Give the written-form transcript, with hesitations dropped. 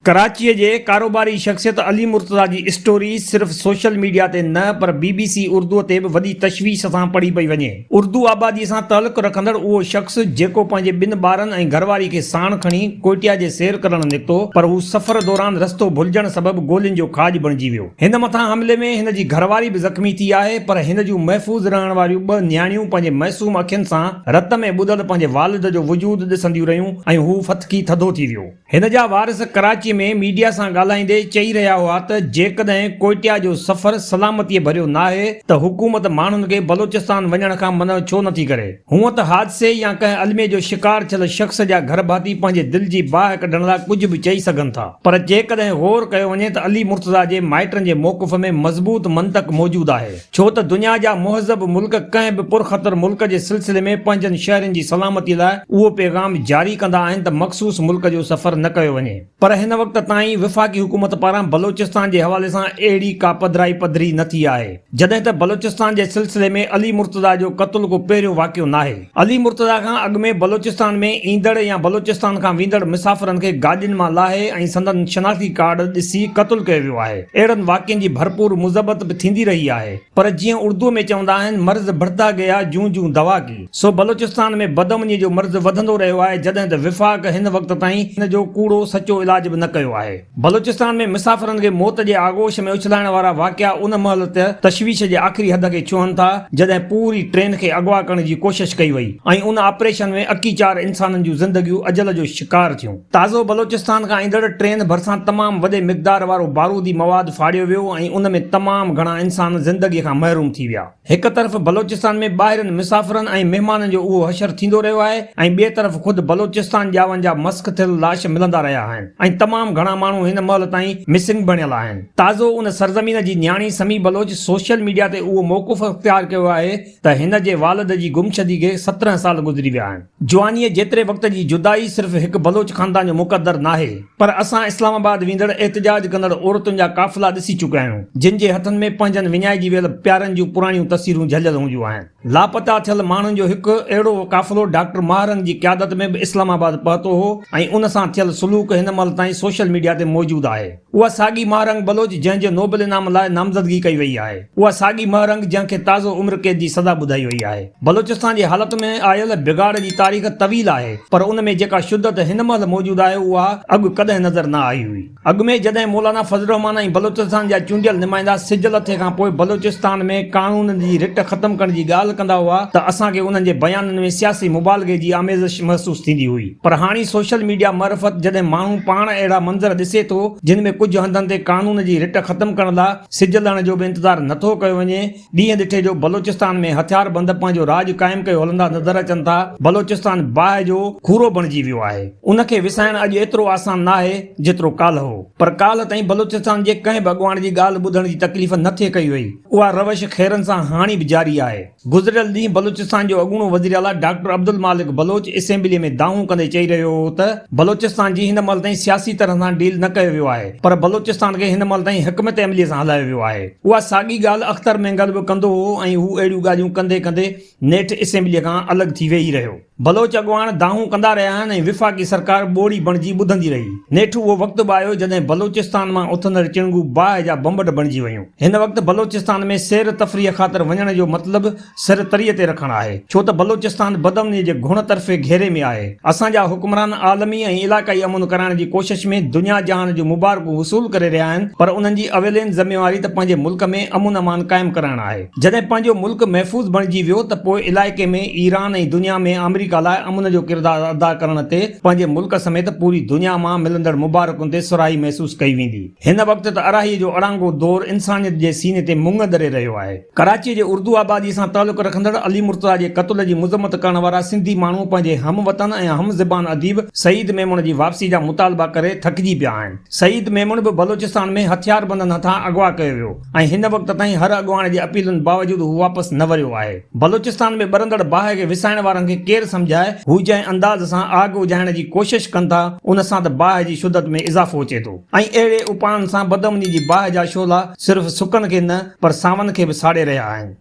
कराची जे कारोबारी शख्सियत अली मुर्तज़ा जी स्टोरी सिर्फ़ सोशल मीडिया ते न पर BBC उर्दू ते बि वॾी तशवीश सां पढ़ी पई वञे। उर्दू आबादी सां तालुक़ रखंदड़ उहो शख़्स जेको पंहिंजे ॿिनि ॿारनि ऐं घरवारी खे साण खणी कोटिया जे सैर करणु निकितो, पर हू सफ़र दौरान रस्तो भुलिजण सबबि गोलियुनि जो खाज बणिजी वियो। हिन मथां हमले में हिन जी घरवारी बि ज़ख़्मी थी आहे, पर हिन जूं महफ़ूज़ रहण वारियूं ॿ न्याणियूं पंहिंजे मासूम अखियुनि सां रत में ॿुॾल पंहिंजे वालिद जो वजूद ॾिसंदियूं रहियूं ऐं हू फतकी थधो थी वियो। हिन जा वारिस कराची में मीडिया सां ॻाल्हाईंदे चई रहिया हुआ त जेकॾहिं कोटिया जो सफ़र सलामतीअ भरियो नाहे त हुकूमत माण्हुनि खे बलोचिस्तान वञण खां मना छो नथी करे। हूअं त हादसे या कंहिं अलमे जो शिकार थियल शख़्स जा घर भाती पंहिंजे दिलि जी बाहि कढण लाइ कुझु बि चई सघनि था, पर जेकॾहिं गौर कयो वञे त अली मुर्तज़ा जे माइटनि जे मौक़िफ़ में मज़बूत मंतक मौजूदु आहे, छो त दुनिया जा मुहज़ब मुल्क कंहिं बि पुरख़तर मुल्क जे सिलसिले में पंहिंजनि शहरनि जी सलामतीअ लाइ उहो पैगाम जारी कंदा आहिनि त मख़सूस मुल्क जो सफ़र न कयो वञे। पर हिन वक़्त ताईं विफ़ाक़ी हुकूमत पारां बलोचिस्तान जे हवाले सां अहिड़ी का पधराई पधरी न थी आहे, जॾहिं त बलोचिस्तान जे सिलसिले में अली मुर्तज़ा जो क़त्ल को पहिरियों वाक़ियो नाहे। अली मुर्तज़ा खां अॻु में बलोचिस्तान में ईंदड़ या बलोचिस्तान खां वेंदड़ मुसाफ़िरनि खे गाॾियुनि मां लाहे ऐं संदन शनाख़ती कार्ड ॾिसी क़त्ल कयो वियो आहे। अहिड़नि वाक़ियनि जी भरपूर मुज़बत बि थींदी रही आहे, पर जीअं उर्दू में चवंदा आहिनि, मर्ज़ बढ़ता गया जूं जूं दवा की। सो बलोचिस्तान में बदअमनी जो मर्ज़ वधंदो रहियो आहे, जॾहिं त विफ़ाक़ हिन वक़्त ताईं हिन जो कूड़ो सचो इलाज बि न कयो आहे। बलोचिस्तान में मुसाफ़िरनि खे मौत जे आगोश में उछलाइण वारा वाक़िया उन महिल त तशवीश जे आख़िरी हद खे छुहनि था जॾहिं पूरी ट्रेन खे अगवा करण जी कोशिश कई वई ऐं उन ऑपरेशन में 41 इंसाननि जूं ज़िंदगियूं अजल जो शिकार थियूं। ताज़ो बलोचिस्तान खां ईंदड़ ट्रेन भरिसां तमामु वॾे मिक़दार वारो बारूदी मवाद फाड़ियो वियो ऐं उन में तमामु घणा इंसान ज़िंदगीअ खां महरूम थी विया। हिकु तरफ़ बलोचिस्तान में ॿाहिरिनि मुसाफ़िरनि ऐं महिमाननि जो उहो हशर थींदो रहियो आहे ऐं ॿिए तरफ़ ख़ुदि बलोचिस्तान जावनि जा मस्क थियल लाश मिलंदा रहिया आहिनि ऐं तमामु घणा माण्हू हिन महिल ताईं मिसिंग बणियल आहिनि। ताज़ो उन सरज़मीन जी न्याणी समी बलोच सोशल मीडिया ते उहो मौक़िफ़ इख़्तियार कयो आहे त हिन जे वालिद जी गुमशदी खे 17 साल गुज़री विया आहिनि। जवानीअ जेतिरे वक़्त जी जुदाई सिर्फ़ हिकु बलोच ख़ानदान जो मुक़दर नाहे, पर असां इस्लामाबाद वेंदड़ एहतजाज कंदड़ औरतुनि जा काफ़िला ॾिसी चुकिया आहियूं, जिन जे हथनि में पंहिंजनि विञाइजी वियल प्यारनि जूं पुराणियूं तस्वीरूं झलियल हूंदियूं आहिनि। लापता थियल माण्हुनि जो हिकु अहिड़ो काफ़िलो डॉक्टर माहरन जी क़यादत में बि इस्लामाबाद पहुतो हो ऐं उन सां थियल सलूक हिन महिल ताईं सोशल मीडिया ते मौजूदु आहे। उहा साॻी महरंग बलोच जंहिंजे नोबल इनाम लाइ नामज़दगी कई वई आहे, उहा साॻी महरंग जंहिंखे ताज़ो उम्र कैद जी सज़ा ॿुधाई वई आहे। बलोचिस्तान जी हालत में आयल बिगाड़ जी तारीख़ तवील आहे, पर उन में जेका शिद्दत हिन महिल मौजूदु आहे उहा अॻु कॾहिं नज़र न आई हुई। अॻु में जॾहिं मौलाना फज़ल रहमान ऐं बलोचिस्तान जा चूंडियल नुमाइंदा सिज लथे खां पोइ बलोचिस्तान में कानून जी रिट ख़तमु करण जी ॻाल्हि कंदा हुआ त असांखे उन्हनि जे बयाननि में सियासी मुबालगे जी आमेज़श महसूस थींदी हुई, पर हाणे सोशल मीडिया मार्फत जॾहिं माण्हू पाण अहिड़ा मंज़र ॾिसे थो जिन में कुझु हंधनि ते कानून जी रिट ख़तमु करण लाइ सिज लहण जो बि इंतज़ारु नथो कयो वञे, ॾींहं ॾिठे जो बलोचिस्तान में हथियार बंद पंहिंजो राज क़ाइमु कयो हलंदा नज़र अचनि था। बलोचिस्तान बाहि जो खूरो बणिजी वियो आहे। उनखे विसाइण अॼु एतिरो आसान न आहे जेतिरो काल्ह हो, पर काल्ह ताईं बलोचिस्तान जे कंहिं बि अॻुवाण जी ॻाल्हि ॿुधण जी तकलीफ़ न थिए कई वई। उहा रवश खैरनि सां हाणे बि जारी आहे। गुज़िरियल ॾींहुं बलोचिस्तान जो अॻूणो वज़ीर आला डॉक्टर अब्दुल मालिक बलोच असेंबलीअ में दावूं कंदे चई रहियो हो त बलोचिस्तान जी हिन महिल ताईं सियासी तरह सां डील न कयो वियो आहे, पर बलोचिस्तान खे हिन महिल ताईं हिकमत अमलीअ सां हलायो वियो आहे। उहा साॻी ॻाल्हि अख्तर मेंगल बि कंदो हो ऐं हू अहिड़ियूं ॻाल्हियूं कंदे कंदे नेठि असेंबलीअ खां अलॻि थी वेही रहियो। बलोच अॻुवाण दावूं कंदा रहिया आहिनि ऐं विफ़ाक़ी सरकार ॿोड़ी बणिजी ॿुधंदी रही। नेठि उहो वक़्तु बि आयो जॾहिं बलोचिस्तान मां उथंदड़ चिणगूं बाहि जा बम्बड़ बणिजी वयूं। हिन वक़्तु बलोचिस्तान में सैर तफ़रीह ख़ातिर वञण जो मतिलबु सिर तरीअ ते रखणु आहे, छो त बलोचिस्तान बदअमनी जे घुण तरफ़े घेरे में आहे। असांजा हुक्मरान आलमी ऐं इलाक़ाई अमन कराइण जी कोशिश में दुनिया जहान जूं मुबारकूं वसूल करे रहिया आहिनि, पर उन्हनि जी अवेलिन ज़िम्मेवारी त पंहिंजे मुल्क में अमुन अमान क़ाइमु करणु आहे। जॾहिं पंहिंजो मुल्क महफ़ूज़ बणिजी वियो त पोइ इलाइक़े में ईरान ऐं दुनिया में अमरीका लाइ अमुन जो किरदारु अदा करण ते पंहिंजे मुल्क समेत पूरी दुनिया मां मिलंदड़ मुबारकुनि ते सुराही महसूस कई वेंदी। हिन वक़्तु त अराहीअ जो अड़ांगो दौर इंसानियत जे सीने ते मुंग दरे रहियो आहे। कराची जे उर्दू आबादी सां तालुक़ रखंदड़ अली मुर्तज़ा जे क़त्ल जी मुज़म्मत करण वारा सिंधी माण्हू पंहिंजे हम वतन ऐं हम ज़बान अदीब सईद मेमून जी वापसी जा मुतालबा करे थकिजी पिया आहिनि। सईद मेमून बि बलोचिस्तान में हथियार बंदनि हथां अगवा कयो वियो ऐं हिन वक़्त ताईं हर अॻुवाण जे अपीलुनि बावजूदि हू वापसि न वरियो आहे। बलोचिस्तान में ॿरंदड़ बाहि खे विसाइण वारनि खे केरु सम्झाए हू जंहिं अंदाज़ सां आग उजाइण जी कोशिश कनि था, उन सां त बाहि जी शिदत में इज़ाफ़ो अचे थो ऐं अहिड़े उपायनि सां बदअमनी जी बाहि जा शोला सिर्फ़ सुकनि खे न पर सावनि खे बि साड़े रहिया आहिनि।